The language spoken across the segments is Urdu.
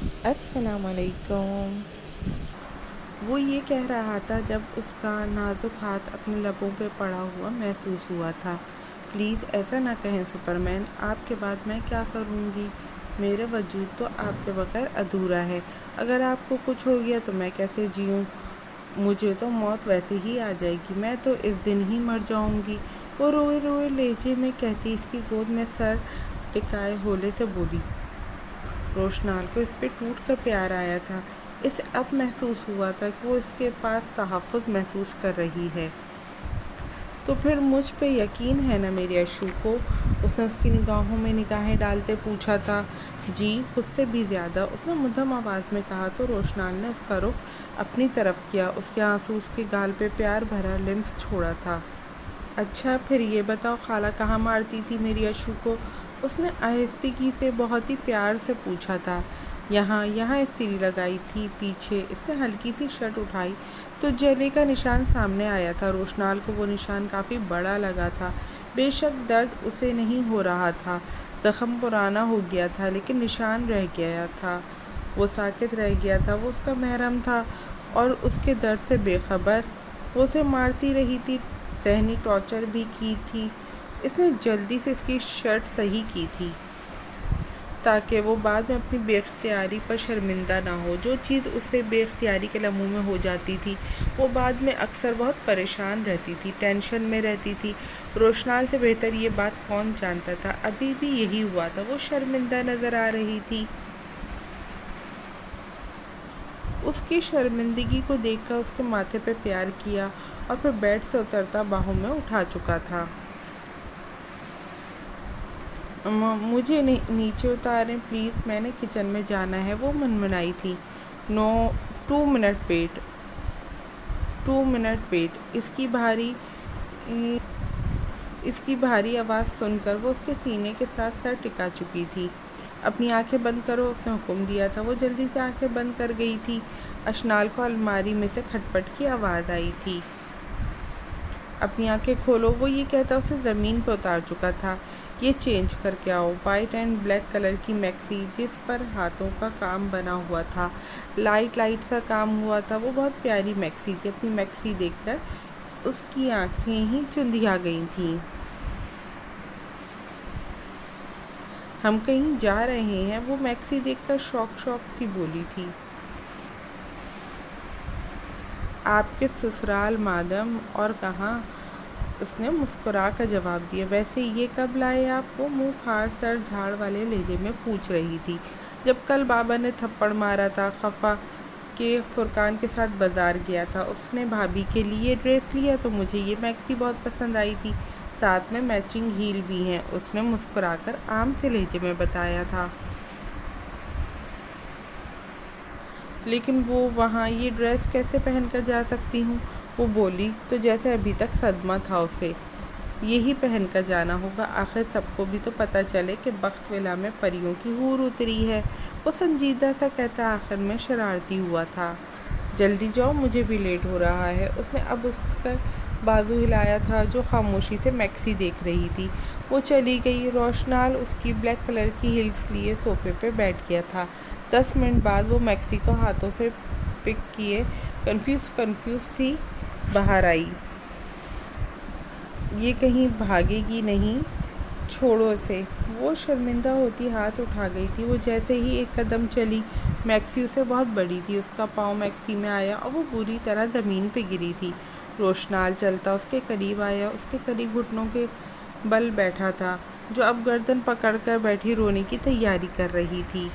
السلام علیکم۔ وہ یہ کہہ رہا تھا جب اس کا نازک ہاتھ اپنے لبوں پہ پڑا ہوا محسوس ہوا تھا۔ پلیز ایسا نہ کہیں سپر مین، آپ کے بعد میں کیا کروں گی؟ میرا وجود تو آپ کے بغیر ادھورا ہے۔ اگر آپ کو کچھ ہو گیا تو میں کیسے جیوں؟ مجھے تو موت ویسے ہی آ جائے گی، میں تو اس دن ہی مر جاؤں گی۔ وہ روئے روئے لہجے میں کہتی اس کی گود میں سر ٹکائے ہولے سے بولی۔ روشنال کو اس پہ ٹوٹ کر پیار آیا تھا۔ اسے اب محسوس ہوا تھا کہ وہ اس کے پاس تحفظ محسوس کر رہی ہے۔ تو پھر مجھ پہ یقین ہے نا میری اشو کو؟ اس نے اس کی نگاہوں میں نگاہیں ڈالتے پوچھا تھا۔ جی، خود سے بھی زیادہ، اس نے مدھم آواز میں کہا تو روشنال نے اس کا رخ اپنی طرف کیا۔ اس کے آنسو اس کے گال پہ پیار بھرا لمس چھوڑا تھا۔ اچھا پھر یہ بتاؤ، خالہ کہاں مارتی تھی میری اشو کو؟ اس نے آہستگی سے بہت ہی پیار سے پوچھا تھا۔ یہاں استری لگائی تھی پیچھے۔ اس نے ہلکی سی شرٹ اٹھائی تو جلے کا نشان سامنے آیا تھا۔ روشنال کو وہ نشان کافی بڑا لگا تھا۔ بے شک درد اسے نہیں ہو رہا تھا، زخم پرانا ہو گیا تھا، لیکن نشان رہ گیا تھا۔ وہ ساکت رہ گیا تھا۔ وہ اس کا محرم تھا اور اس کے درد سے بے خبر۔ وہ اسے مارتی رہی تھی، ذہنی ٹارچر بھی کی تھی۔ اس نے جلدی سے اس کی شرٹ صحیح کی تھی تاکہ وہ بعد میں اپنی بے اختیاری پر شرمندہ نہ ہو۔ جو چیز اسے بے اختیاری کے لمحوں میں ہو جاتی تھی، وہ بعد میں اکثر بہت پریشان رہتی تھی، ٹینشن میں رہتی تھی۔ روشنال سے بہتر یہ بات کون جانتا تھا؟ ابھی بھی یہی ہوا تھا، وہ شرمندہ نظر آ رہی تھی۔ اس کی شرمندگی کو دیکھ کر اس کے ماتھے پہ پیار کیا اور پھر بیڈ سے اترتا باہوں میں اٹھا چکا تھا۔ مجھے نیچے اتاریں پلیز، میں نے کچن میں جانا ہے، وہ منمنائی تھی۔ نو، 2 منٹ ویٹ، 2 منٹ ویٹ۔ اس کی بھاری آواز سن کر وہ اس کے سینے کے ساتھ سر ٹکا چکی تھی۔ اپنی آنکھیں بند کرو، اس نے حکم دیا تھا۔ وہ جلدی سے آنکھیں بند کر گئی تھی۔ اشنال کو الماری میں سے کھٹپٹ کی آواز آئی تھی۔ اپنی آنکھیں کھولو، وہ یہ کہتا اسے زمین پہ اتار چکا تھا۔ یہ چینج کر کے آؤ۔ وائٹ اینڈ بلیک کلر کی میکسی جس پر ہاتھوں کا کام بنا ہوا تھا، لائٹ سا کام ہوا تھا، وہ بہت پیاری میکسی تھی۔ اپنی میکسی دیکھ کر اس کی آنکھیں ہی چندھیا گئی تھیں۔ ہم کہیں جا رہے ہیں، وہ میکسی دیکھ کر شوق سی بولی تھی۔ آپ کے سسرال مادم، اور کہاں؟ اس نے مسکرا کر جواب دیا۔ ویسے یہ کب لائے آپ؟ وہ منہ پھاڑ سر جھاڑ والے لہجے میں پوچھ رہی تھی۔ جب کل بابا نے تھپڑ مارا تھا، خفا کے فرقان کے ساتھ بازار گیا تھا، اس نے بھابھی کے لیے ڈریس لیا تو مجھے یہ میکسی بہت پسند آئی تھی، ساتھ میں میچنگ ہیل بھی ہیں، اس نے مسکرا کر عام سے لہجے میں بتایا تھا۔ لیکن وہ وہاں یہ ڈریس کیسے پہن کر جا سکتی ہوں؟ وہ بولی تو جیسے ابھی تک صدمہ تھا اسے۔ یہی پہن کر جانا ہوگا، آخر سب کو بھی تو پتہ چلے کہ بخت ولا میں پریوں کی حور اتری ہے۔ وہ سنجیدہ سا کہتا آخر میں شرارتی ہوا تھا۔ جلدی جاؤ، مجھے بھی لیٹ ہو رہا ہے۔ اس نے اب اس کا بازو ہلایا تھا جو خاموشی سے میکسی دیکھ رہی تھی۔ وہ چلی گئی۔ روشنال اس کی بلیک کلر کی ہیلز لیے صوفے پہ بیٹھ گیا تھا۔ 10 منٹ بعد وہ میکسی کو ہاتھوں سے پک کیے کنفیوز سی باہر آئی۔ یہ کہیں بھاگے گی نہیں؟ چھوڑو اسے۔ وہ شرمندہ ہوتی ہاتھ اٹھا گئی تھی۔ وہ جیسے ہی ایک قدم چلی، میکسی اسے بہت بڑی تھی، اس کا پاؤں میکسی میں آیا اور وہ بری طرح زمین پہ گری تھی۔ روشنال چلتا اس کے قریب آیا، اس کے قریب گھٹنوں کے بل بیٹھا تھا، جو اب گردن پکڑ کر بیٹھی رونے کی تیاری کر رہی تھی۔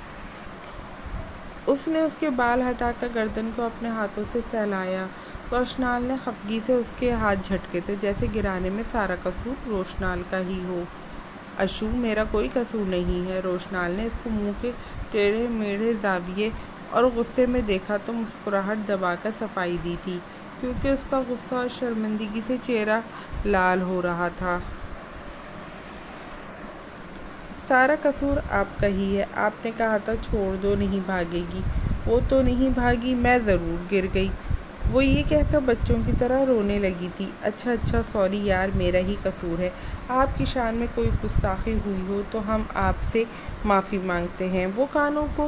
اس نے اس کے بال ہٹا کر گردن کو اپنے ہاتھوں سے سہلایا۔ روشنال نے خفگی سے اس کے ہاتھ جھٹکے تھے، جیسے گرانے میں سارا قصور روشنال کا ہی ہو۔ اشو، میرا کوئی قصور نہیں ہے۔ روشنال نے اس کو منہ کے ٹیڑھے میڑھے زاویے اور غصے میں دیکھا تو مسکراہٹ دبا کر صفائی دی تھی، کیونکہ اس کا غصہ اور شرمندگی سے چہرہ لال ہو رہا تھا۔ سارا قصور آپ کا ہی ہے۔ آپ نے کہا تھا چھوڑ دو، نہیں بھاگے گی۔ وہ تو نہیں بھاگی، میں ضرور گر گئی۔ وہ یہ کہہ کر بچوں کی طرح رونے لگی تھی۔ اچھا سوری یار، میرا ہی قصور ہے۔ آپ کی شان میں کوئی گستاخی ہوئی ہو تو ہم آپ سے معافی مانگتے ہیں۔ وہ کانوں کو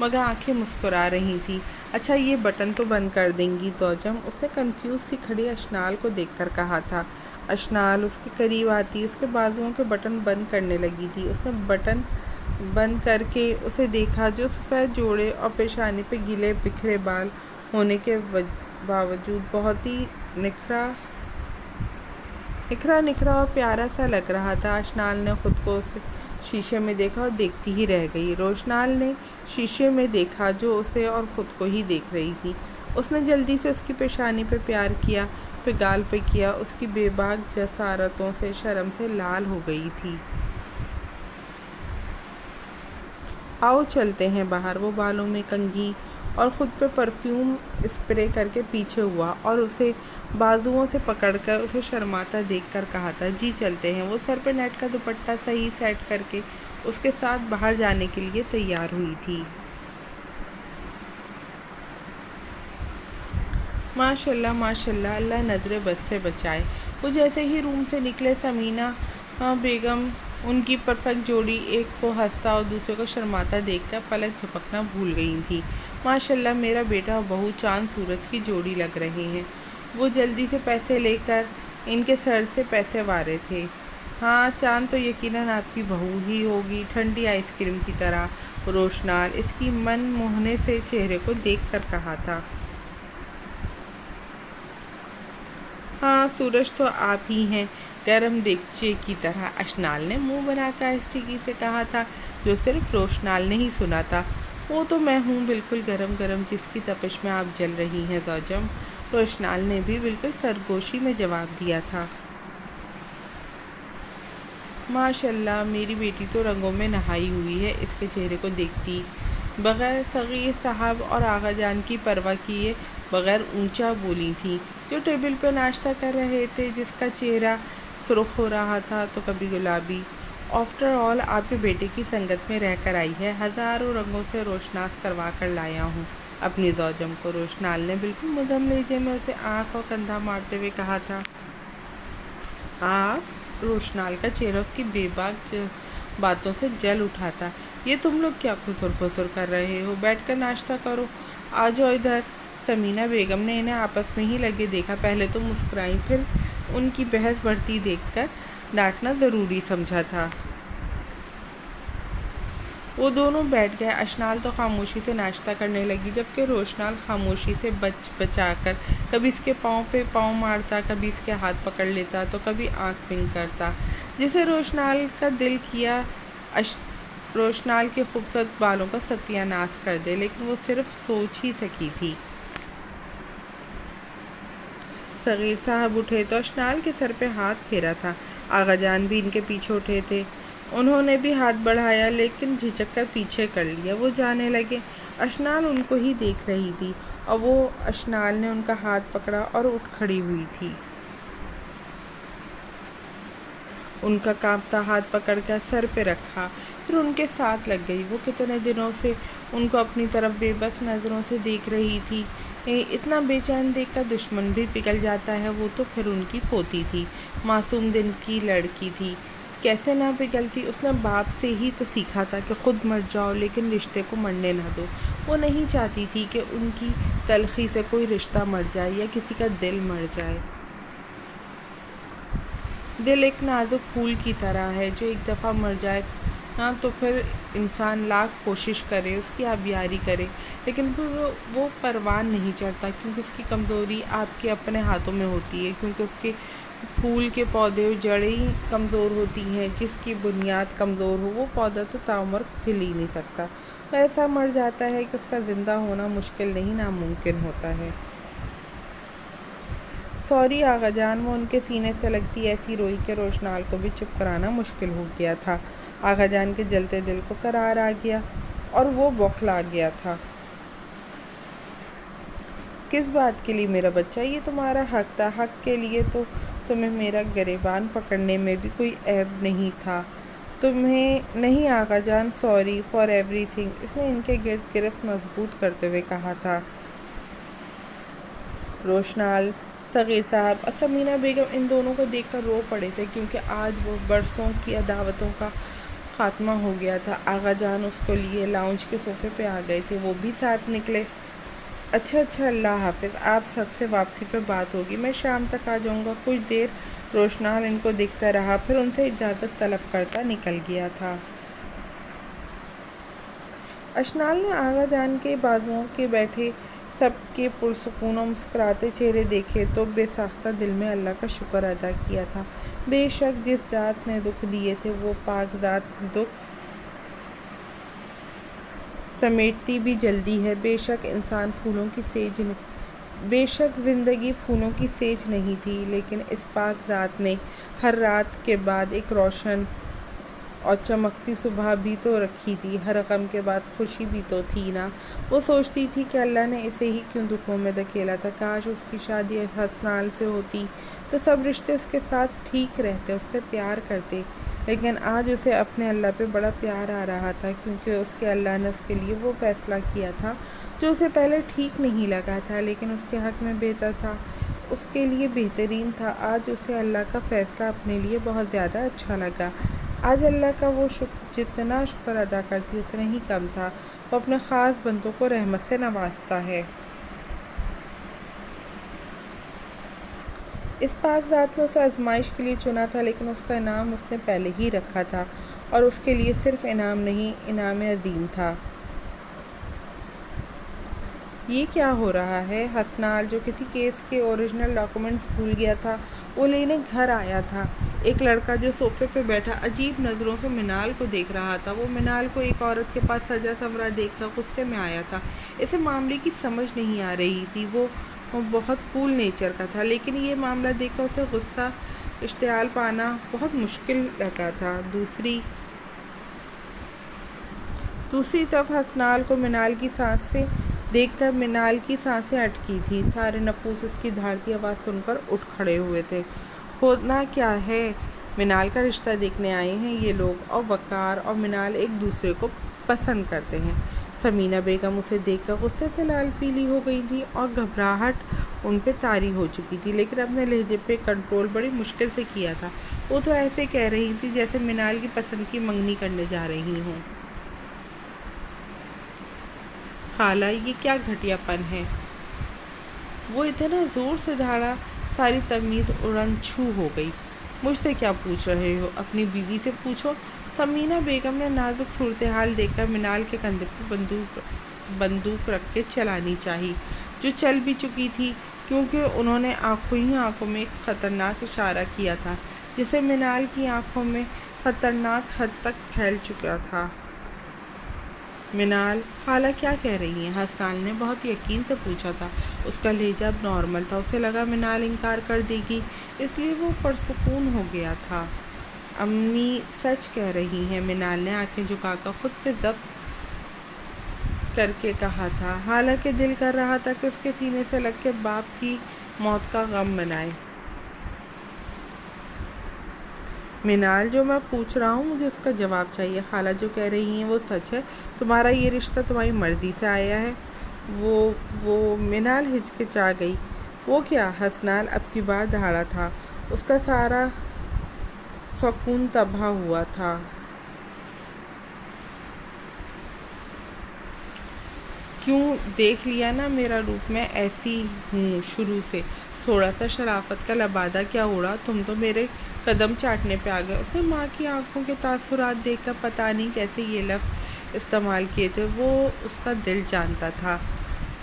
مگر آنکھیں مسکرا رہی تھیں۔ اچھا یہ بٹن تو بند کر دیں گی زوجم؟ اس نے کنفیوز سی کھڑی اشنال کو دیکھ کر کہا تھا۔ اشنال اس کے قریب آتی اس کے بازوؤں کے بٹن بند کرنے لگی تھی۔ اس نے بٹن بند کر کے اسے دیکھا جو سفید جوڑے اور پیشانی پہ گیلے بکھرے بال ہونے کے باوجود بہت ہی نکھرا اور پیارا سا لگ رہا تھا۔ اشنال نے خود کو شیشے میں دیکھا اور دیکھتی ہی رہ گئی۔ روشنال نے شیشے میں دیکھا جو اسے اور خود کو ہی دیکھ رہی تھی۔ اس نے جلدی سے اس کی پیشانی پہ پیار کیا، پھر گال پہ کیا۔ اس کی بے باک جسارتوں سے شرم سے لال ہو گئی تھی۔ آؤ چلتے ہیں باہر۔ وہ بالوں میں کنگھی اور خود پہ پرفیوم اسپرے کر کے پیچھے ہوا اور اسے بازوؤں سے پکڑ کر اسے شرماتا دیکھ کر کہا تھا، جی چلتے ہیں۔ وہ سر پہ نیٹ کا دوپٹہ صحیح سیٹ کر کے اس کے ساتھ باہر جانے کے لیے تیار ہوئی تھی۔ ماشاءاللہ ماشاءاللہ، اللہ نظر بد سے بچائے۔ وہ جیسے ہی روم سے نکلے سمینا بیگم ان کی پرفیکٹ جوڑی، ایک کو ہنستا اور دوسرے کو شرماتا دیکھ کر پلک جھپکنا بھول گئی تھی۔ ماشاءاللہ میرا بیٹا اور بہو چاند سورج کی جوڑی لگ رہے ہیں۔ وہ جلدی سے پیسے لے کر ان کے سر سے پیسے وارے تھے۔ ہاں چاند تو یقیناً آپ کی بہو ہی ہوگی، ٹھنڈی آئس کریم کی طرح، روشنال اس کی من موہنے سے چہرے کو دیکھ کر کہا تھا۔ ہاں سورج تو آپ ہی ہیں، گرم دیگچے کی طرح، اشنال نے منہ بنا کر آہستگی سے کہا تھا، جو صرف روشنال نے ہی سنا تھا۔ وہ تو میں ہوں بالکل گرم گرم جس کی تپش میں آپ جل رہی ہیں زوجم، روشنال نے بھی بالکل سرگوشی میں جواب دیا تھا۔ ماشاءاللہ میری بیٹی تو رنگوں میں نہائی ہوئی ہے، اس کے چہرے کو دیکھتی بغیر صغیر صاحب اور آغا جان کی پرواہ کیے بغیر اونچا بولی تھی، جو ٹیبل پہ ناشتہ کر رہے تھے، جس کا چہرہ سرخ ہو رہا تھا تو کبھی گلابی۔ آفٹر آل آپ کے بیٹے کی سنگت میں رہ کر آئی ہے، ہزاروں رنگوں سے روشناس کروا کر لایا ہوں اپنی زوجم کو، روشنال نے بالکل مدھم لہجے میں اسے آنکھ اور کندھا مارتے ہوئے کہا تھا۔ آپ؟ روشنال کا چہرہ اس کی بے باک باتوں سے جل اٹھا تھا۔ یہ تم لوگ کیا خسر پسر کر رہے ہو؟ بیٹھ کر ناشتہ کرو، آ جاؤ ادھر۔ سمینا بیگم نے انہیں آپس میں ہی لگے دیکھا، پہلے تو مسکرائیں، پھر ان کی بحث بڑھتی دیکھ کر ڈانٹنا ضروری سمجھا تھا۔ وہ دونوں بیٹھ گئے۔ اشنال تو خاموشی سے ناشتہ کرنے لگی، جبکہ روشنال خاموشی سے بچا کر کبھی اس کے پاؤں پہ پاؤں مارتا، کبھی اس کے ہاتھ پکڑ لیتا تو کبھی آنکھ بند کرتا، جسے روشنال کا دل کیا روشنال کے خوبصورت بالوں کا ستیہ ناش کر دے، لیکن وہ صرف سوچ ہی سکی تھی۔ صغیر صاحب اٹھے تو اشنال کے سر پہ ہاتھ پھیرا تھا۔ آغا جان بھی ان کے پیچھے اٹھے تھے، انہوں نے بھی ہاتھ بڑھایا لیکن جھجک کر پیچھے کر لیا۔ وہ جانے لگے۔ اشنال ان کو ہی دیکھ رہی تھی اور وہ اشنال نے ان کا ہاتھ پکڑا اور اٹھ کھڑی ہوئی تھی۔ ان کا کانپتا ہاتھ پکڑ کر سر پہ رکھا، پھر ان کے ساتھ لگ گئی۔ وہ کتنے دنوں سے ان کو اپنی طرف بے بس نظروں سے دیکھ رہی تھی۔ اتنا بے چین دیکھ کر دشمن بھی پگھل جاتا ہے۔ وہ تو پھر ان کی پوتی تھی، معصوم دن کی لڑکی تھی، کیسے نہ پگھلتی۔ اس نے باپ سے ہی تو سیکھا تھا کہ خود مر جاؤ لیکن رشتے کو مرنے نہ دو۔ وہ نہیں چاہتی تھی کہ ان کی تلخی سے کوئی رشتہ مر جائے یا کسی کا دل مر جائے۔ دل ایک نازک پھول کی طرح ہے، جو ایک دفعہ مر جائے نا تو پھر انسان لاکھ کوشش کرے، اس کی آبیاری کرے، لیکن پھر وہ پروان نہیں چڑھتا، کیونکہ اس کی کمزوری آپ کے اپنے ہاتھوں میں ہوتی ہے، کیونکہ اس کے پھول کے پودے اور جڑیں کمزور ہوتی ہیں۔ جس کی بنیاد کمزور ہو وہ پودا تو تعمر کھل ہی نہیں سکتا، وہ ایسا مر جاتا ہے کہ اس کا زندہ ہونا مشکل نہیں ناممکن ہوتا ہے۔ سوری آغا جان، وہ ان کے سینے سے لگتی ایسی روئی کہ روشنال کو بھی چپ کرانا مشکل ہو گیا تھا۔ آغا جان کے جلتے دل کو قرار آ گیا اور وہ بوکھلا گیا تھا۔ کس بات کے لیے میرا بچہ؟ یہ تمہارا حق تھا، حق کے لیے تو تمہیں میرا گریبان پکڑنے میں بھی کوئی عیب نہیں تھا۔ تمہیں نہیں آغا جان، سوری فار ایوری تھنگ، اس نے ان کے گرد گرفت مضبوط کرتے ہوئے کہا تھا۔ روشنال، صغیر صاحب اور سمینا بیگم ان دونوں کو دیکھ کر رو پڑے تھے، کیونکہ آج وہ برسوں کی عداوتوں کا خاتمہ ہو گیا تھا۔ آغا جان اس کو لیے لاؤنج کے صوفے پہ آ گئے تھے، وہ بھی ساتھ نکلے۔ اچھا اللہ حافظ، آپ سب سے واپسی پہ بات ہوگی، میں شام تک آ جاؤں گا۔ کچھ دیر روشنال ان کو دیکھتا رہا، پھر ان سے اجازت طلب کرتا نکل گیا تھا۔ اشنال نے آغا جان کے بازوؤں کے بیٹھے سب کے پرسکون اور مسکراتے چہرے دیکھے تو بے ساختہ دل میں اللہ کا شکر ادا کیا تھا۔ بے شک جس ذات نے دکھ دیے تھے وہ پاک ذات دکھ سمیٹتی بھی جلدی ہے۔ بے شک زندگی پھولوں کی سیج نہیں تھی، لیکن اس پاک ذات نے ہر رات کے بعد ایک روشن اور چمکتی صبح بھی تو رکھی تھی، ہر غم کے بعد خوشی بھی تو تھی نا۔ وہ سوچتی تھی کہ اللہ نے اسے ہی کیوں دکھوں میں دھکیلا تھا۔ کاش اس کی شادی حسنال سے ہوتی تو سب رشتے اس کے ساتھ ٹھیک رہتے، اس سے پیار کرتے، لیکن آج اسے اپنے اللہ پہ بڑا پیار آ رہا تھا، کیونکہ اس کے اللہ نے اس کے لیے وہ فیصلہ کیا تھا جو اسے پہلے ٹھیک نہیں لگا تھا، لیکن اس کے حق میں بہتر تھا، اس کے لیے بہترین تھا۔ آج اسے اللہ کا فیصلہ اپنے لیے بہت زیادہ اچھا لگا۔ آج اللہ کا وہ جتنا شکر ادا کرتی اتنا ہی کم تھا۔ وہ اپنے خاص بندوں کو رحمت سے نوازتا ہے۔ اس پاک ذات نے اسے آزمائش کے لیے چنا تھا، لیکن اس کا انعام اس نے پہلے ہی رکھا تھا، اور اس کے لیے صرف انعام نہیں، انعام عظیم تھا۔ یہ کیا ہو رہا ہے؟ حسنال، جو کسی کیس کے اوریجنل ڈاکومنٹس بھول گیا تھا، وہ لینے گھر آیا تھا۔ ایک لڑکا جو صوفے پہ بیٹھا عجیب نظروں سے منال کو دیکھ رہا تھا۔ وہ منال کو ایک عورت کے پاس سجا سنورا دیکھ کر غصے میں آیا تھا۔ اسے معاملے کی سمجھ نہیں آ رہی تھی۔ وہ بہت کول نیچر کا تھا، لیکن یہ معاملہ دیکھ کر اسے غصہ اشتعال پانا بہت مشکل لگا تھا۔ دوسری طرف حسنال کو منال کی سانسیں دیکھ کر منال کی سانسیں اٹکی تھی۔ سارے نفوس اس کی دھاڑتی آواز سن کر اٹھ کھڑے ہوئے تھے۔ ہونا کیا ہے؟ منال کا رشتہ دیکھنے آئے ہیں یہ لوگ، اور وقار اور منال ایک دوسرے کو پسند کرتے ہیں۔ سمینہ بیگم اسے دیکھ کر غصے سے لال پیلی ہو گئی تھی اور گھبراہٹ ان پہ طاری ہو چکی تھی، لیکن اپنے لہجے پہ کنٹرول بڑی مشکل سے کیا تھا۔ وہ تو ایسے کہہ رہی تھی جیسے منال کی پسند کی منگنی کرنے جا رہی ہوں۔ خالہ، یہ کیا گھٹیا پن ہے؟ وہ اتنا زور سے دھاڑا ساری تمیز اڑن چھو ہو گئی۔ مجھ سے کیا پوچھ رہے ہو؟ اپنی بیوی سے پوچھو۔ سمینہ بیگم نے نازک صورتحال دیکھ کر منال کے کندھے پہ بندوق رکھ کے چلانی چاہی، جو چل بھی چکی تھی، کیونکہ انہوں نے آنکھوں میں ایک خطرناک اشارہ کیا تھا جسے منال کی آنکھوں میں خطرناک حد تک پھیل چکا تھا۔ منال، خالہ کیا کہہ رہی ہیں؟ حسنال نے بہت یقین سے پوچھا تھا۔ اس کا لہجہ اب نارمل تھا، اسے لگا منال انکار کر دے گی، اس لیے وہ پرسکون ہو گیا تھا۔ امی سچ کہہ رہی ہیں، منال نے آنکھیں جھکا کر خود پہ ضبط کر کے کہا تھا، حالانکہ دل کر رہا تھا کہ اس کے سینے سے لگ کے باپ کی موت کا غم منائے۔ منال، جو میں پوچھ رہا ہوں مجھے اس کا جواب چاہیے۔ خالہ جو کہہ رہی ہیں وہ سچ ہے؟ تمہارا یہ رشتہ تمہاری مرضی سے آیا ہے؟ وہ منال ہچکچا گئی۔ وہ کیا؟ حسنال اب کی بار دھاڑا تھا، اس کا سارا سکون تباہ ہوا تھا۔ کیوں؟ دیکھ لیا نا میرا روپ، میں ایسی ہوں شروع سے۔ تھوڑا سا شرافت کا لبادہ کیا اڑا، تم تو میرے قدم چاٹنے پہ آ گئے۔ اس نے ماں کی آنکھوں کے تاثرات دیکھ کر پتہ نہیں کیسے یہ لفظ استعمال کیے تھے، وہ اس کا دل جانتا تھا۔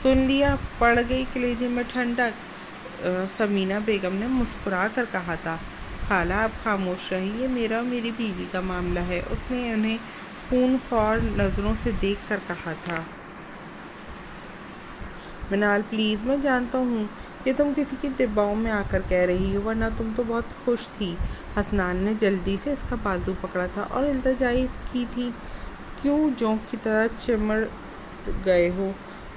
سن لیا؟ پڑ گئی کلیجے میں ٹھنڈک؟ سمینہ بیگم نے مسکرا کر کہا تھا۔ خالہ آپ خاموش رہیں، یہ میرا اور میری بیوی کا معاملہ ہے، اس نے انہیں خون خوار نظروں سے دیکھ کر کہا تھا۔ منال پلیز، میں جانتا ہوں یہ تم کسی کی دباؤ میں آ کر کہہ رہی ہو، ورنہ تم تو بہت خوش تھی۔ حسنال نے جلدی سے اس کا بازو پکڑا تھا اور التجا کی تھی۔ کیوں جونک کی طرح چمڑ گئے ہو؟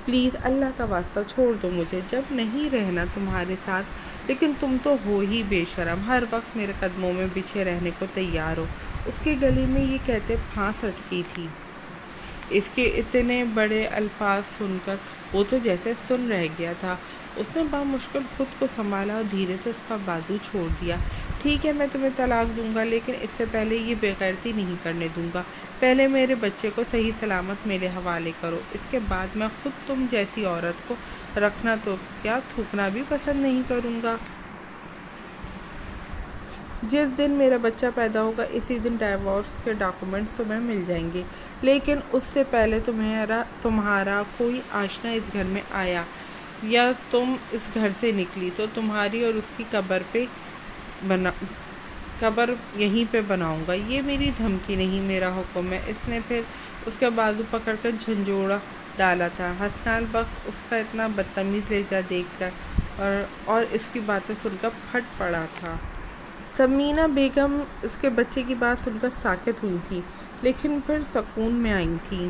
پلیز اللہ کا واسطہ چھوڑ دو مجھے، جب نہیں رہنا تمہارے ساتھ، لیکن تم تو ہو ہی بے شرم، ہر وقت میرے قدموں میں بچھے رہنے کو تیار ہو۔ اس کے گلے میں یہ کہتے پھانس اٹکی تھی۔ اس کے اتنے بڑے الفاظ سن کر وہ تو جیسے سن رہ گیا تھا۔ اس نے بامشکل خود کو سنبھالا اور دھیرے سے اس کا بازو چھوڑ دیا۔ ٹھیک ہے، میں تمہیں طلاق دوں گا، لیکن اس سے پہلے یہ بے غیرتی نہیں کرنے دوں گا۔ پہلے میرے بچے کو صحیح سلامت میرے حوالے کرو، اس کے بعد میں خود تم جیسی عورت کو رکھنا تو کیا تھوکنا بھی پسند نہیں کروں گا۔ جس دن میرا بچہ پیدا ہوگا اسی دن ڈائیورس کے ڈاکومنٹس تمہیں مل جائیں گے، لیکن اس سے پہلے تمہارا کوئی آشنا اس گھر میں آیا یا تم اس گھر سے نکلی تو تمہاری اور اس کی قبر یہیں پہ بناؤں گا۔ یہ میری دھمکی نہیں، میرا حکم ہے۔ اس نے پھر اس کا بازو پکڑ کر جھنجھوڑ ڈالا تھا۔ حسنال بخت اس کا اتنا بدتمیز لہجہ دیکھ کر اور اس کی باتیں سن کر پھٹ پڑا تھا۔ ثمینہ بیگم اس کے بچے کی بات سن کر ساکت ہوئی تھی، لیکن پھر سکون میں آئی تھیں۔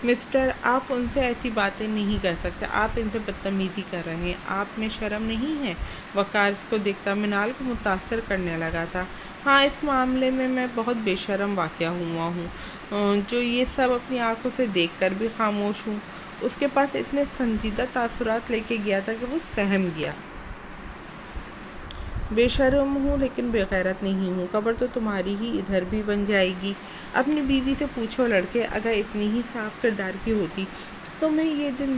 مسٹر، آپ ان سے ایسی باتیں نہیں کر سکتے، آپ ان سے بدتمیزی کر رہے ہیں، آپ میں شرم نہیں ہے؟ وقار اس کو دیکھتا منال کو متاثر کرنے لگا تھا۔ ہاں، اس معاملے میں بہت بے شرم واقع ہوا ہوں، جو یہ سب اپنی آنکھوں سے دیکھ کر بھی خاموش ہوں۔ اس کے پاس اتنے سنجیدہ تاثرات لے کے گیا تھا کہ وہ سہم گیا۔ بے شرم ہوں لیکن بے غیرت نہیں ہوں۔ قبر تو تمہاری ہی ادھر بھی بن جائے گی۔ اپنی بیوی سے پوچھو لڑکے، اگر اتنی ہی صاف کردار کی ہوتی تو تمہیں یہ دن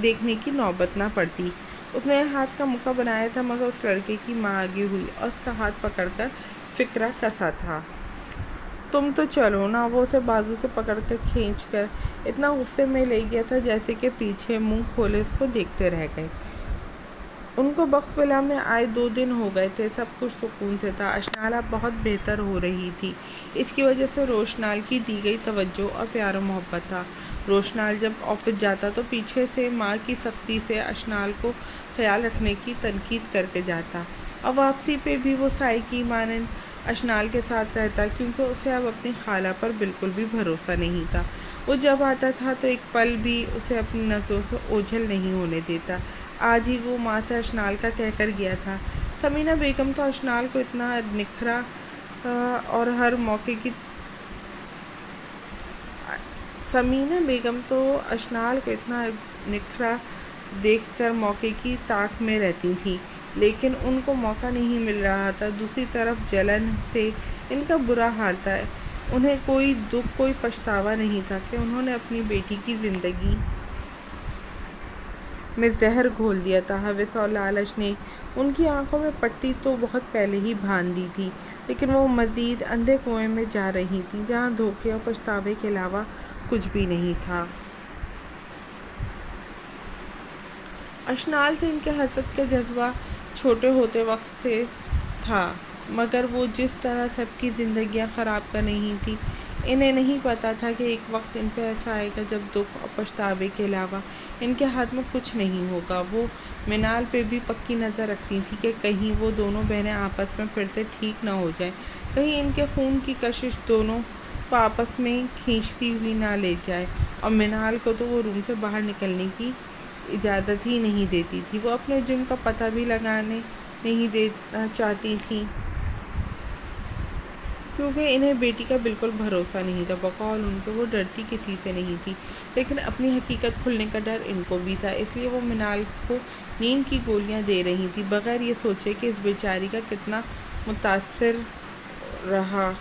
دیکھنے کی نوبت نہ پڑتی۔ اس نے ہاتھ کا مکہ بنایا تھا، مگر اس لڑکے کی ماں آگے ہوئی اور اس کا ہاتھ پکڑ کر فقرہ کسا تھا۔ تم تو چلو نا۔ وہ اسے بازو سے پکڑ کر کھینچ کر اتنا غصے میں لے گیا تھا جیسے کہ پیچھے منہ کھولے اس کو دیکھتے رہ گئے۔ ان کو بخت ولا میں آئے 2 دن ہو گئے تھے، سب کچھ سکون سے تھا۔ اشنال اب بہت بہتر ہو رہی تھی، اس کی وجہ سے روشنال کی دی گئی توجہ اور پیار و محبت تھا۔ روشنال جب آفس جاتا تو پیچھے سے ماں کی سختی سے اشنال کو خیال رکھنے کی تنقید کر کے جاتا، اور واپسی پہ بھی وہ سائے کی مانند اشنال کے ساتھ رہتا، کیونکہ اسے اب اپنی خالہ پر بالکل بھی بھروسہ نہیں تھا۔ وہ جب آتا تھا تو ایک پل بھی اسے اپنی نظروں سے اوجھل نہیں ہونے دیتا۔ آج ہی وہ ماں سے اشنال کا کہہ کر گیا تھا۔ ثمینہ بیگم تو اشنال کو اتنا نکھرا اور ہر موقع کی دیکھ کر موقع کی تاک میں رہتی تھیں، لیکن ان کو موقع نہیں مل رہا تھا۔ دوسری طرف جلن سے ان کا برا حال تھا۔ انہیں کوئی دکھ، کوئی پچھتاوا نہیں تھا کہ انہوں نے اپنی بیٹی کی زندگی میں زہر گھول دیا تھا۔ ہوس اور لالچ نے ان کی آنکھوں میں پٹی تو بہت پہلے ہی باندھ دی تھی، لیکن وہ مزید اندھے کنویں میں جا رہی تھیں جہاں دھوکے اور پچھتاوے کے علاوہ کچھ بھی نہیں تھا۔ اشنال سے ان کے حسد کا جذبہ چھوٹے ہوتے وقت سے تھا، مگر وہ جس طرح سب کی زندگیاں خراب کر رہی تھیں، انہیں نہیں پتا تھا کہ ایک وقت ان پہ ایسا آئے گا جب دکھ اور پچھتاوے کے علاوہ ان کے ہاتھ میں کچھ نہیں ہوگا۔ وہ منال پہ بھی پکی نظر رکھتی تھی کہ کہیں وہ دونوں بہنیں آپس میں پھر سے ٹھیک نہ ہو جائیں، کہیں ان کے خون کی کشش دونوں کو آپس میں کھینچتی ہوئی نہ لے جائے۔ اور منال کو تو وہ روم سے باہر نکلنے کی اجازت ہی نہیں دیتی تھی۔ وہ اپنے جم کا پتہ بھی لگانے نہیں دینا چاہتی تھیں، کیونکہ انہیں بیٹی کا بالکل بھروسہ نہیں تھا۔ بقول ان کے وہ ڈرتی کسی سے نہیں تھی، لیکن اپنی حقیقت کھلنے کا ڈر ان کو بھی تھا، اس لیے وہ منال کو نیند کی گولیاں دے رہی تھی، بغیر یہ سوچے کہ اس بیچاری کا کتنا متاثر رہا،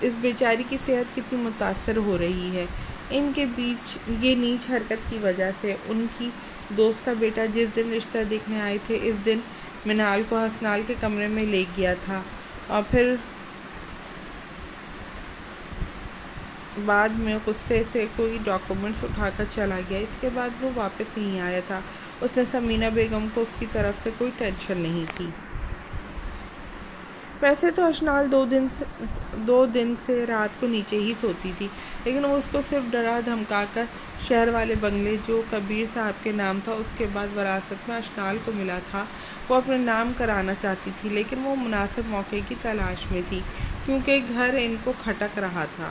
اس بیچاری کی صحت کتنی متاثر ہو رہی ہے ان کے بیچ یہ نیچ حرکت کی وجہ سے۔ ان کی دوست کا بیٹا جس دن رشتہ دیکھنے آئے تھے، اس دن منال کو حسنال کے کمرے میں لے گیا تھا، اور پھر بعد میں غصے سے کوئی ڈاکومنٹس اٹھا کر چلا گیا۔ اس کے بعد وہ واپس نہیں آیا تھا۔ اس نے ثمینہ بیگم کو اس کی طرف سے کوئی ٹینشن نہیں تھی۔ ویسے تو اشنال 2 دن سے رات کو نیچے ہی سوتی تھی، لیکن وہ اس کو صرف ڈرا دھمکا کر شہر والے بنگلے جو کبیر صاحب کے نام تھا، اس کے بعد وراثت میں اشنال کو ملا تھا، وہ اپنے نام کرانا چاہتی تھی، لیکن وہ مناسب موقع کی تلاش میں تھی، کیونکہ گھر ان کو کھٹک رہا تھا،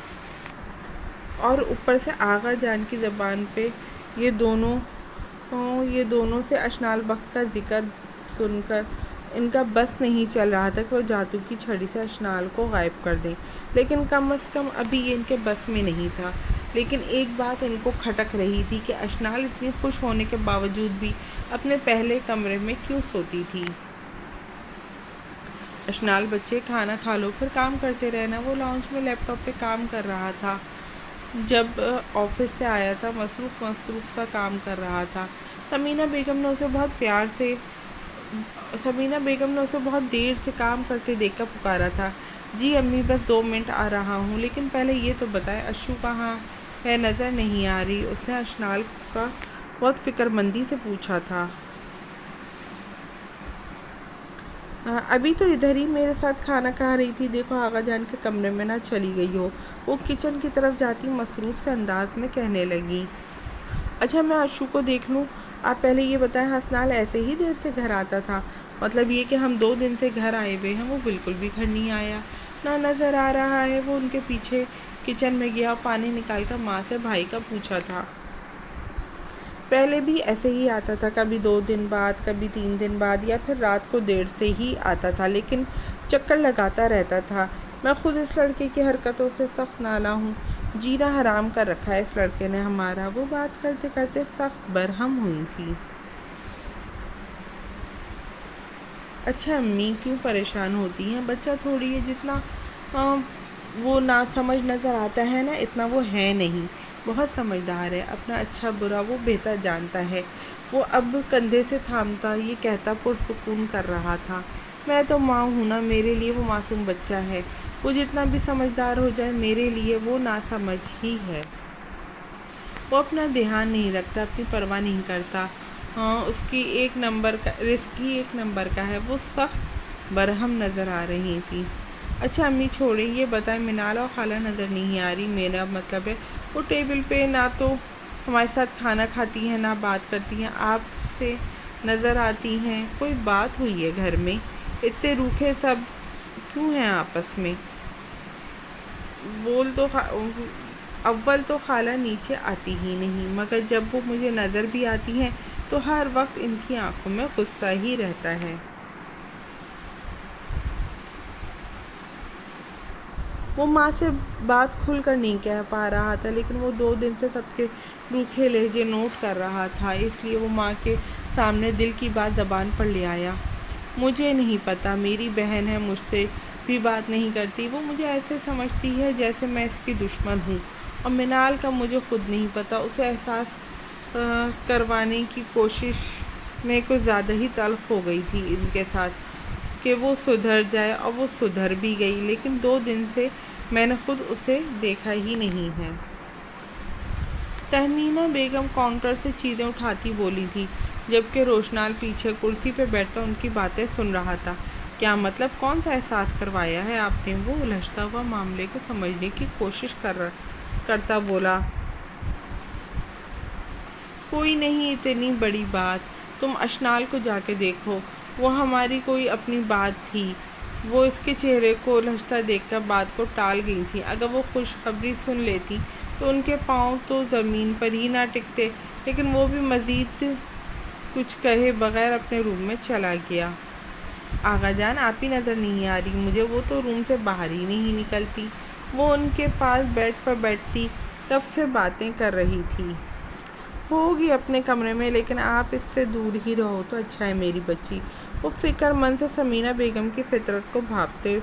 اور اوپر سے آغا جان کی زبان پہ یہ دونوں سے اشنال بخت کا ذکر سن کر ان کا بس نہیں چل رہا تھا کہ وہ جادو کی چھڑی سے اشنال کو غائب کر دیں، لیکن کم از کم ابھی یہ ان کے بس میں نہیں تھا۔ لیکن ایک بات ان کو کھٹک رہی تھی کہ اشنال اتنی خوش ہونے کے باوجود بھی اپنے پہلے کمرے میں کیوں سوتی تھی۔ اشنال بچے کھانا کھا لو پھر کام کرتے رہنا۔ وہ لاؤنج میں لیپ ٹاپ پہ کام کر رہا تھا۔ جب آفس سے آیا تھا مصروف سا کام کر رہا تھا۔ سمینہ بیگم نے اسے بہت دیر سے کام کرتے دیکھ کر پکارا تھا۔ جی امی بس 2 منٹ آ رہا ہوں، لیکن پہلے یہ تو بتائیں اشو کہاں ہے؟ نظر نہیں آ رہی، اس نے اشنال کا بہت فکر مندی سے پوچھا تھا۔ ابھی تو ادھر ہی میرے ساتھ کھانا کھا رہی تھی، دیکھو آغا جان کے کمرے میں نہ چلی گئی ہو۔ وہ کچن کی طرف جاتی مصروف سے انداز میں کہنے لگی۔ اچھا میں اشو کو دیکھ لوں، آپ پہلے یہ بتائیں اشنال ایسے ہی دیر سے گھر آتا تھا؟ مطلب یہ کہ ہم 2 دن سے گھر آئے ہوئے ہیں، وہ بالکل بھی گھر نہیں آیا، نہ نظر آ رہا ہے۔ وہ ان کے پیچھے کچن میں گیا اور پانی نکال کر ماں سے بھائی کا پوچھا تھا۔ پہلے بھی ایسے ہی آتا تھا، کبھی 2 دن بعد، کبھی 3 دن بعد، یا پھر رات کو دیر سے ہی آتا تھا، لیکن چکر لگاتا رہتا تھا۔ میں خود اس لڑکے کی حرکتوں سے سخت نالاں ہوں، جینا حرام کر رکھا ہے اس لڑکے نے ہمارا۔ وہ بات کرتے کرتے سخت برہم ہوئی تھی۔ اچھا امی کیوں پریشان ہوتی ہیں؟ بچہ تھوڑی ہے، جتنا وہ نا سمجھ نظر آتا ہے نا اتنا وہ ہے نہیں، بہت سمجھدار ہے، اپنا اچھا برا وہ بہتر جانتا ہے۔ وہ اب کندھے سے تھامتا یہ کہتا پرسکون کر رہا تھا، میں تو ماں ہوں نا، میرے لیے وہ معصوم بچہ ہے، وہ جتنا بھی سمجھدار ہو جائے میرے لیے وہ ناسمجھ ہی ہے۔ وہ اپنا دھیان نہیں رکھتا، اپنی پرواہ نہیں کرتا، اس کی رزق ہی 1 نمبر کا ہے۔ وہ سخت برہم نظر آ رہی تھی۔ اچھا امی چھوڑیں، یہ بتائیں منال اور خالہ نظر نہیں آ رہی؟ میرا مطلب ہے وہ ٹیبل پہ نہ تو ہمارے ساتھ کھانا کھاتی ہیں نہ بات کرتی ہیں، آپ سے نظر آتی ہیں۔ کوئی بات ہوئی ہے گھر میں؟ اتنے روکھے سب کیوں ہیں آپس میں؟ اول تو خالہ نیچے آتی ہی نہیں، مگر جب وہ مجھے نظر بھی آتی ہیں تو ہر وقت ان کی آنکھوں میں غصہ ہی رہتا ہے۔ وہ ماں سے بات کھل کر نہیں کہہ پا رہا تھا، لیکن وہ 2 دن سے سب کے روکھے لہجے نوٹ کر رہا تھا، اس لیے وہ ماں کے سامنے دل کی بات زبان پر لے آیا۔ مجھے نہیں پتا، میری بہن ہے، مجھ سے بھی بات نہیں کرتی، وہ مجھے ایسے سمجھتی ہے جیسے میں اس کی دشمن ہوں، اور منال کا مجھے خود نہیں پتا، اسے احساس کروانے کی کوشش میں کچھ زیادہ ہی تلخ ہو گئی تھی ان کے ساتھ کہ وہ سدھر جائے، اور وہ سدھر بھی گئی، لیکن 2 دن سے میں نے خود اسے دیکھا ہی نہیں ہے۔ تہمینہ بیگم کاؤنٹر سے چیزیں اٹھاتی بولی تھی، جبکہ روشنال پیچھے کرسی پہ بیٹھتا ان کی باتیں سن رہا تھا۔ کیا مطلب؟ کون سا احساس کروایا ہے آپ نے؟ وہ الجھتا ہوا معاملے کو سمجھنے کی کوشش کرتا بولا۔ کوئی نہیں اتنی بڑی بات، تم اشنال کو جا کے دیکھو، وہ ہماری کوئی اپنی بات تھی۔ وہ اس کے چہرے کو الجھتا دیکھ کر بات کو ٹال گئی تھی۔ اگر وہ خوشخبری سن لیتی تو ان کے پاؤں تو زمین پر ہی نہ ٹکتے، لیکن وہ بھی مزید کچھ کہے بغیر اپنے روم میں چلا گیا۔ آغا جان آپ ہی نظر نہیں آ رہی مجھے، وہ تو روم سے باہر ہی نہیں نکلتی، وہ ان کے پاس بیڈ پر بیٹھتی کب سے باتیں کر رہی تھی۔ ہوگی اپنے کمرے میں، لیکن آپ اس سے دور ہی رہو تو اچھا ہے میری بچی، وہ فکر مند سے سمینہ بیگم کی فطرت کو بھانپتے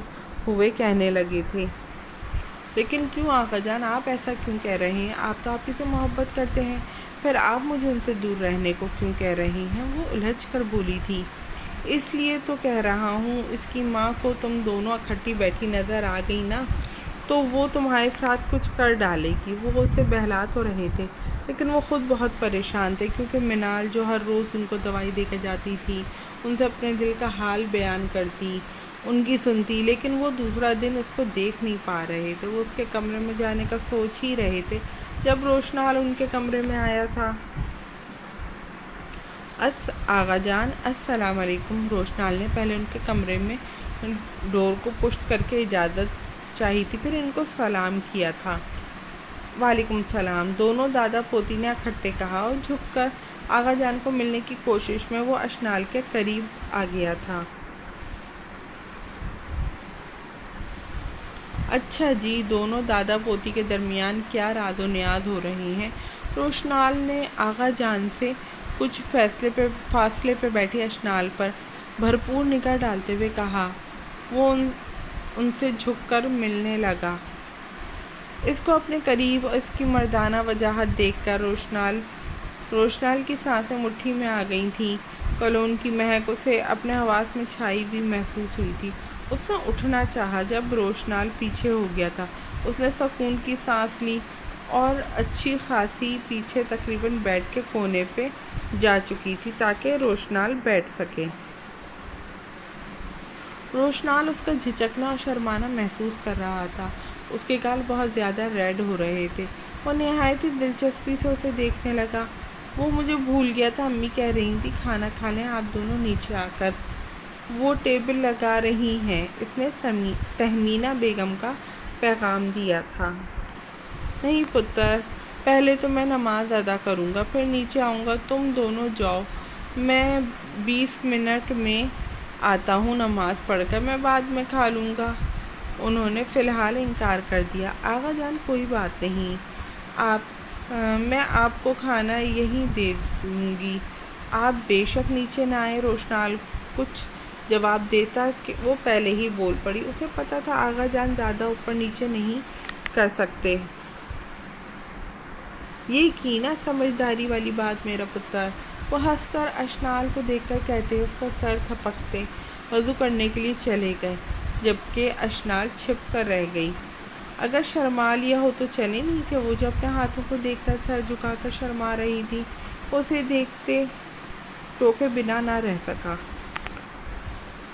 ہوئے کہنے لگے تھے۔ لیکن کیوں آقا جان، آپ ایسا کیوں کہہ رہے ہیں؟ آپ تو آپ ہی سے محبت کرتے ہیں، پھر آپ مجھے ان سے دور رہنے کو کیوں کہہ رہی ہیں؟ وہ الجھ کر بولی تھی۔ اس لیے تو کہہ رہا ہوں، اس کی ماں کو تم دونوں اکٹھی بیٹھی نظر آ گئی نا تو وہ تمہارے ساتھ کچھ کر ڈالے گی۔ وہ اسے بہلا تو رہے تھے، لیکن وہ خود بہت پریشان تھے، کیونکہ منال جو ہر روز ان کو دوائی دے کے جاتی تھی، ان سے اپنے دل کا حال بیان کرتی، ان کی سنتی، لیکن وہ دوسرا دن اس کو دیکھ نہیں پا رہے تھے۔ وہ اس کے کمرے میں جانے کا سوچ ہی رہے تھے جب روشنال ان کے کمرے میں آیا تھا۔ آغا جان السلام علیکم۔ روشنال نے پہلے ان کے کمرے میں ڈور کو پشت کر کے اجازت چاہی تھی، پھر ان کو سلام کیا تھا۔ وعلیکم السلام، دونوں دادا پوتی نے اکٹھے کہا، اور جھک کر آغا جان کو ملنے کی کوشش میں وہ اشنال کے قریب آ گیا تھا۔ اچھا جی، دونوں دادا پوتی کے درمیان کیا راز و نیاز ہو رہی ہیں؟ روشنال نے آغا جان سے کچھ فاصلے پہ بیٹھی اشنال پر بھرپور نگاہ ڈالتے ہوئے کہا۔ وہ ان سے جھک کر ملنے لگا۔ اس کو اپنے قریب اور اس کی مردانہ وجاہت دیکھ کر روشنال کی سانسیں مٹھی میں آ گئی تھیں۔ کولون کی مہک اسے اپنے حواس میں چھائی ہوئی محسوس ہوئی تھی۔ اس نے اٹھنا چاہا جب روشنال پیچھے ہو گیا تھا۔ اس نے سکون کی سانس لی اور اچھی خاصی پیچھے تقریباً بیڈ کے کونے پہ جا چکی تھی تاکہ روشنال بیٹھ سکے۔ روشنال اس کا جھجکنا اور شرمانا محسوس کر رہا تھا۔ اس کے گال بہت زیادہ ریڈ ہو رہے تھے۔ وہ نہایت ہی دلچسپی سے اسے دیکھنے لگا۔ وہ مجھے بھول گیا تھا، امی کہہ رہی تھی کھانا کھا لیں آپ دونوں نیچے آ کر، وہ ٹیبل لگا رہی ہیں۔ اس نے تہمینہ بیگم کا پیغام دیا تھا۔ نہیں پتر، پہلے تو میں نماز ادا کروں گا، پھر نیچے آؤں گا۔ تم دونوں جاؤ، میں 20 منٹ میں آتا ہوں نماز پڑھ کر، میں بعد میں کھا لوں گا۔ انہوں نے فی الحال انکار کر دیا۔ آغا جان کوئی بات نہیں، میں آپ کو کھانا یہیں دے دوں گی، آپ بے شک نیچے نہ آئیں۔ روشنال کچھ جواب دیتا کہ وہ پہلے ہی بول پڑی۔ اسے پتا تھا آغا جان زیادہ اوپر نیچے نہیں کر سکتے۔ یہ کی نا سمجھداری والی بات میرا پتر، وہ ہنس کر اشنال کو دیکھ کر کہتے اس کا سر تھپکتے وضو کرنے کے لیے چلے گئے، جبکہ اشنال چھپ کر رہ گئی۔ اگر شرما لیا ہو تو چلے نیچے۔ وہ جو اپنے ہاتھوں کو دیکھ کر سر جھکا کر شرما رہی تھی، وہ اسے دیکھتے ٹوکے بنا نہ رہ سکا۔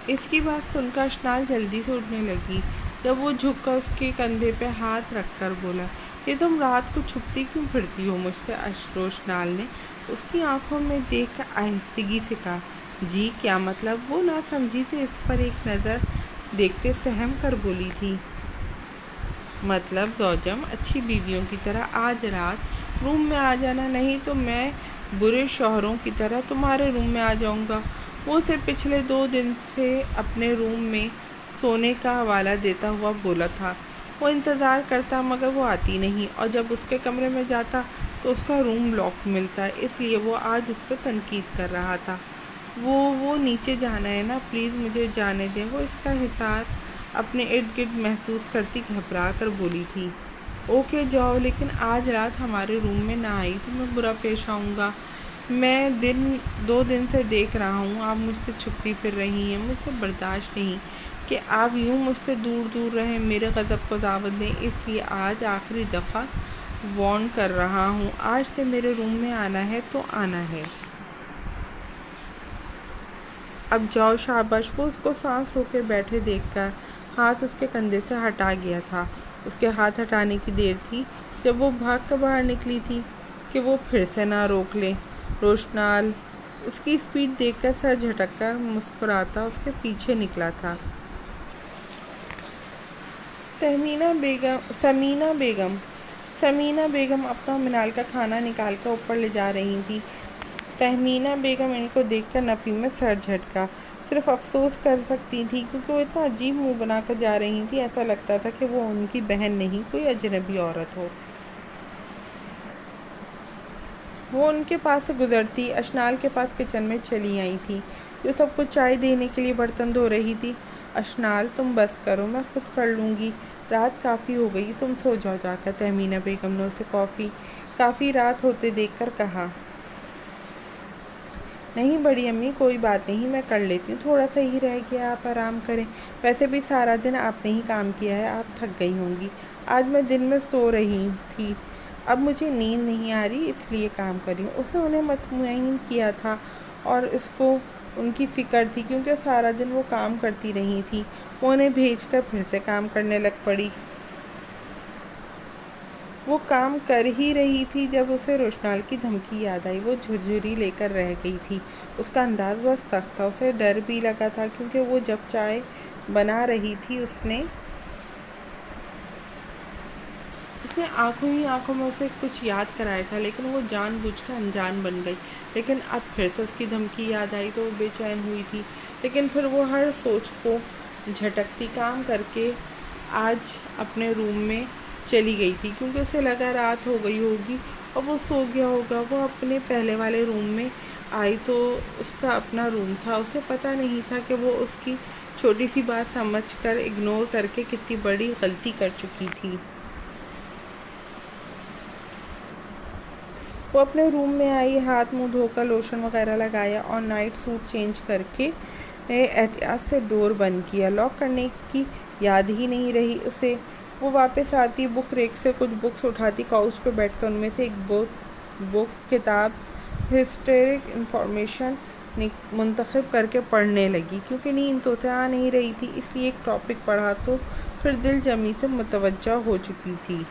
اس کی بات سن کر اشنال جلدی سے اٹھنے لگی۔ جب وہ جھک کر اس کے کندھے پہ ہاتھ رکھ کر بولا، یہ تم رات کو چھپتی کیوں پھرتی ہو مجھ سے؟ روشنال نے اس کی آنکھوں میں دیکھ کر آہستگی سے کہا۔ جی کیا مطلب؟ وہ نہ سمجھی تو اس پر ایک نظر دیکھتے سہم کر بولی تھی۔ مطلب زوجم، اچھی بیویوں کی طرح آج رات روم میں آ جانا، نہیں تو میں برے شوہروں کی طرح تمہارے روم میں آ جاؤں گا۔ وہ اسے پچھلے 2 دن سے اپنے روم میں سونے کا حوالہ دیتا ہوا بولا تھا۔ وہ انتظار کرتا مگر وہ آتی نہیں، اور جب اس کے کمرے میں جاتا تو اس کا روم لاک ملتا، اس لیے وہ آج اس پر تنقید کر رہا تھا۔ وہ نیچے جانا ہے نا، پلیز مجھے جانے دیں۔ وہ اس کا حصار اپنے ارد گرد محسوس کرتی گھبرا کر بولی تھی۔ اوکے جاؤ، لیکن آج رات ہمارے روم میں نہ آئی تو میں برا پیش آؤں گا۔ میں 2 دن سے دیکھ رہا ہوں آپ مجھ سے چھپتی پھر رہی ہیں، مجھ سے برداشت نہیں کہ آپ یوں مجھ سے دور دور رہیں، میرے غضب کو دعوت دیں، اس لیے آج آخری دفعہ وارن کر رہا ہوں، آج سے میرے روم میں آنا ہے تو آنا ہے۔ اب جاؤ، شاباش۔ وہ اس کو سانس روکے بیٹھے دیکھ کر ہاتھ اس کے کندھے سے ہٹا گیا تھا۔ اس کے ہاتھ ہٹانے کی دیر تھی جب وہ بھاگ کر باہر نکلی تھی کہ وہ پھر سے نہ روک لے۔ روشنال اس کی اسپیڈ دیکھ کر سر جھٹک کر مسکراتا اس کے پیچھے نکلا تھا۔ سمینہ بیگم اپنا منال کا کھانا نکال کر اوپر لے جا رہی تھی۔ تہمینہ بیگم ان کو دیکھ کر نفی میں سر جھٹکا۔ صرف افسوس کر سکتی تھی کیونکہ وہ اتنا عجیب منہ بنا کر جا رہی تھی، ایسا لگتا تھا کہ وہ ان کی بہن نہیں، کوئی اجنبی عورت ہو۔ وہ ان کے پاس سے گزرتی اشنال کے پاس کچن میں چلی آئی تھی، جو سب کو چائے دینے کے لیے برتن دھو رہی تھی۔ اشنال تم بس کرو، میں خود کر لوں گی، رات کافی ہو گئی، تم سو جاؤ جا کر، تہمینہ بیگم نے اسے کافی رات ہوتے دیکھ کر کہا۔ نہیں بڑی امی، کوئی بات نہیں، میں کر لیتی ہوں، تھوڑا سا ہی رہ گیا، آپ آرام کریں، ویسے بھی سارا دن آپ نے ہی کام کیا ہے، آپ تھک گئی ہوں گی۔ آج میں دن میں سو رہی تھی، اب مجھے نیند نہیں آ رہی، اس لیے کام کر رہی ہوں۔ اس نے انہیں مطمئن کیا تھا اور اس کو ان کی فکر تھی کیونکہ سارا دن وہ کام کرتی رہی تھی۔ وہ انہیں بھیج کر پھر سے کام کرنے لگ پڑی۔ وہ کام کر ہی رہی تھی جب اسے روشنال کی دھمکی یاد آئی۔ وہ جھرجھری لے کر رہ گئی تھی۔ اس کا انداز بہت سخت تھا، اسے ڈر بھی لگا تھا کیونکہ وہ جب چائے بنا رہی تھی اس نے آنکھوں ہی آنکھوں میں اسے کچھ یاد کرایا تھا، لیکن وہ جان بوجھ کر انجان بن گئی۔ لیکن اب پھر سے اس کی دھمکی یاد آئی تو وہ بے چین ہوئی تھی، لیکن پھر وہ ہر سوچ کو جھٹکتی کام کر کے آج اپنے روم میں چلی گئی تھی کیونکہ اسے لگا رات ہو گئی ہوگی اور وہ سو گیا ہوگا۔ وہ اپنے پہلے والے روم میں آئی تو اس کا اپنا روم تھا۔ اسے پتہ نہیں تھا کہ وہ اس کی چھوٹی سی بات سمجھ کر اگنور کر کے کتنی بڑی غلطی کر چکی تھی۔ وہ اپنے روم میں آئی، ہاتھ منہ دھو کر لوشن وغیرہ لگایا اور نائٹ سوٹ چینج کر کے احتیاط سے ڈور بند کیا۔ لاک کرنے کی یاد ہی نہیں رہی اسے۔ وہ واپس آتی، بک ریک سے کچھ بکس اٹھاتی، کاؤچ پہ بیٹھ کر ان میں سے ایک بک کتاب ہسٹورک انفارمیشن منتخب کر کے پڑھنے لگی۔ کیونکہ نیند تو اسے آ نہیں رہی تھی، اس لیے ایک ٹاپک پڑھا تو پھر دل جمی سے متوجہ ہو چکی تھی۔